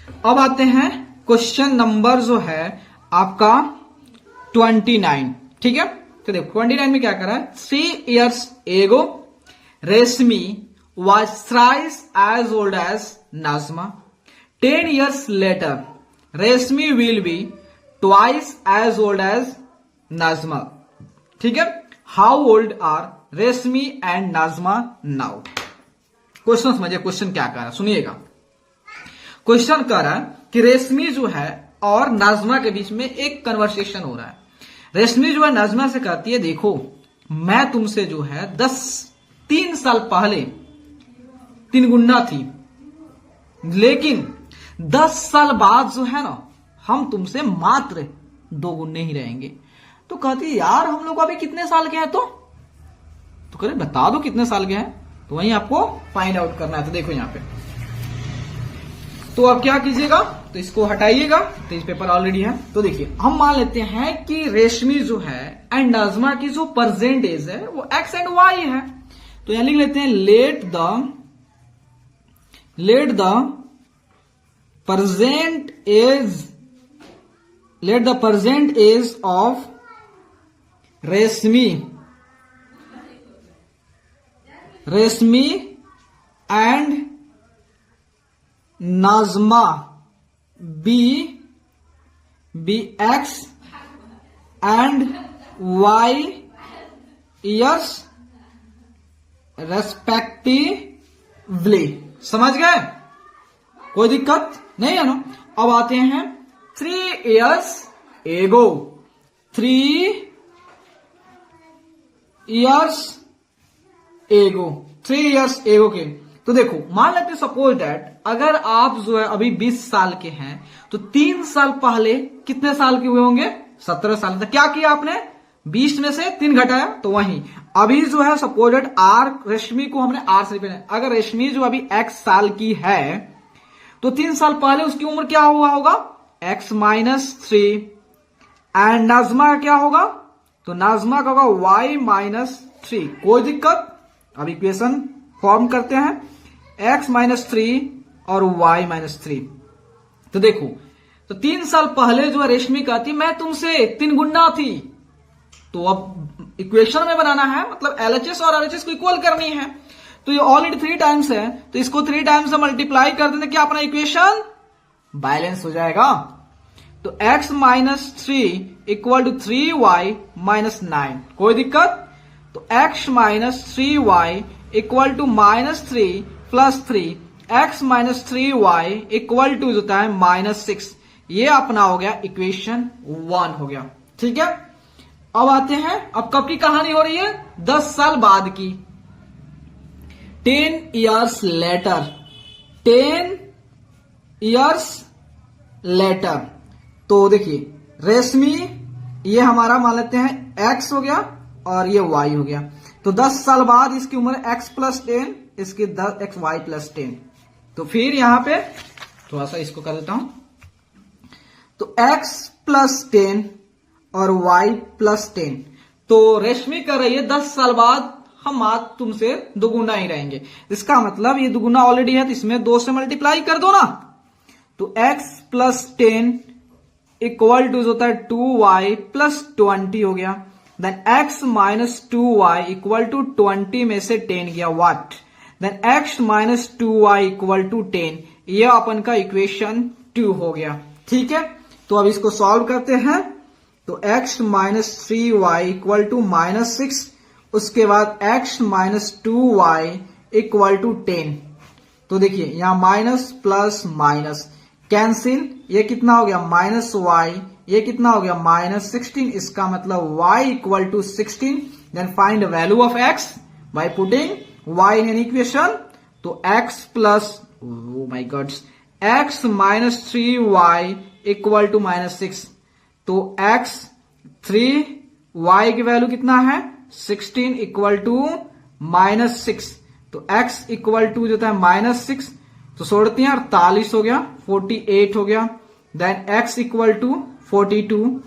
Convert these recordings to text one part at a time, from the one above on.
अब आते हैं क्वेश्चन नंबर जो है आपका 29। ठीक है, तो देखो 29 में क्या करा है, 3 years ago रेशमी was thrice as old as Nazma. 10 years later रेशमी will be twice as old as Nazma. ठीक है, how old are रेशमी एंड नाजमा नाउ। क्वेश्चन समझिए, क्वेश्चन क्या कर रहा है सुनिएगा। क्वेश्चन कह रहा है कि रेशमी जो है और नाजमा के बीच में एक कन्वर्सेशन हो रहा है। रेशमी जो है नाजमा से कहती है, देखो मैं तुमसे जो है 3 साल पहले 3 गुना थी, लेकिन 10 साल बाद जो है ना हम तुमसे मात्र 2 गुने ही रहेंगे। तो कहती है यार हम लोग अभी कितने साल के हैं, तो कह रहे बता दो कितने साल के हैं, तो वहीं आपको फाइंड आउट करना है। तो देखो यहां पे, तो अब क्या कीजिएगा, तो इसको हटाइएगा, पेज पेपर ऑलरेडी है। तो देखिए हम मान लेते हैं कि रेशमी जो है एंड नाजमा की जो प्रेजेंट एज है वो x एंड y है। तो यहां लिख लेते हैं let the present age of Reshmi and Najma be x and y years respectively. समझ गए, कोई दिक्कत नहीं है ना। अब आते हैं 3 years ago, 3 years ago के। तो देखो मान लेते हैं सपोज दैट अगर आप जो है अभी 20 साल के हैं तो 3 साल पहले कितने साल के हुए होंगे, 17 साल। तो क्या किया आपने, 20 में से 3 घटाया, तो वहीं अभी जो है सपोज दैट रेशमी को हमने आर से रिप्रेजेंट, अगर रेशमी जो अभी x साल की है तो 3 साल पहले उसकी उम्र क्या हुआ होगा, x - 3। एंड नाजमा क्या होगा, तो नाजमा का होगा y - 3। कोई दिक्कत, अब इक्वेशन फॉर्म करते हैं, x - 3 और y - 3। तो देखो, तो 3 साल पहले जो है रेशमी कहती मैं तुमसे 3 गुना थी। तो अब इक्वेशन में बनाना है, मतलब LHS और RHS को इक्वल करनी है। तो ये ऑलरेडी 3 टाइम्स है, तो इसको 3 टाइम्स से मल्टीप्लाई कर देते, क्या अपना इक्वेशन बैलेंस हो जाएगा। तो x - 3 = 3y - 9। कोई दिक्कत, तो x - 3y = -3 + 3, x - 3y = जो होता है -6। ये अपना हो गया इक्वेशन 1 हो गया। ठीक है, अब आते हैं, अब कब की कहानी हो रही है, 10 साल बाद की। 10 years later, 10 years later। तो देखिए रेशमी ये हमारा मान लेते हैं x हो गया और ये y हो गया। तो 10 साल बाद इसकी उम्र x + 10, इसकी xy + 10। तो फिर यहां पे थोड़ा सा इसको कर देता हूं, तो x + 10 और y + 10। तो रेशमी कर रही है 10 साल बाद हम आज तुमसे 2 गुना ही रहेंगे। इसका मतलब ये 2 गुना ऑलरेडी है, तो इसमें 2 से मल्टीप्लाई कर दो ना। तो x + 10 = जो होता है 2y + 20 हो गया। देन x - 2y = 20 में से 10 गया व्हाट, देन x - 2y = 10। ये अपन का इक्वेशन 2 हो गया। ठीक है, तो अब इसको सॉल्व करते हैं। तो x - 3y = -6, उसके बाद x - 2y = 10। तो देखिए यहां माइनस प्लस माइनस कैंसिल, ये कितना हो गया -y, ये कितना हो गया -16। इसका मतलब y = 16। Then find value of x by putting y in an equation. तो x plus my God's x - 3y = -6। तो x 3y की वैल्यू कितना है 16 = -6। तो x = जो था -6, तो सोड़ते हैं 48 हो गया, 48 हो गया। Then x = 42।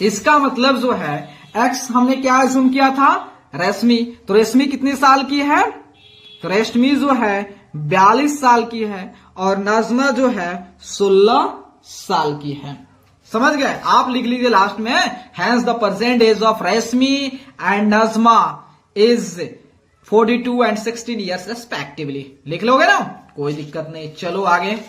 इसका मतलब जो है x हमने क्या अज्यूम किया था, रेशमी। तो रेशमी कितने साल की है, तो रेशमी जो है 42 साल की है और नजमा जो है 16 साल की है। समझ गए? आप लिख लीजिए लास्ट में, hence the present age of Reshmi and Najma is 42 and 16 years respectively. लिख लोगे ना, कोई दिक्कत नहीं। चलो आगे।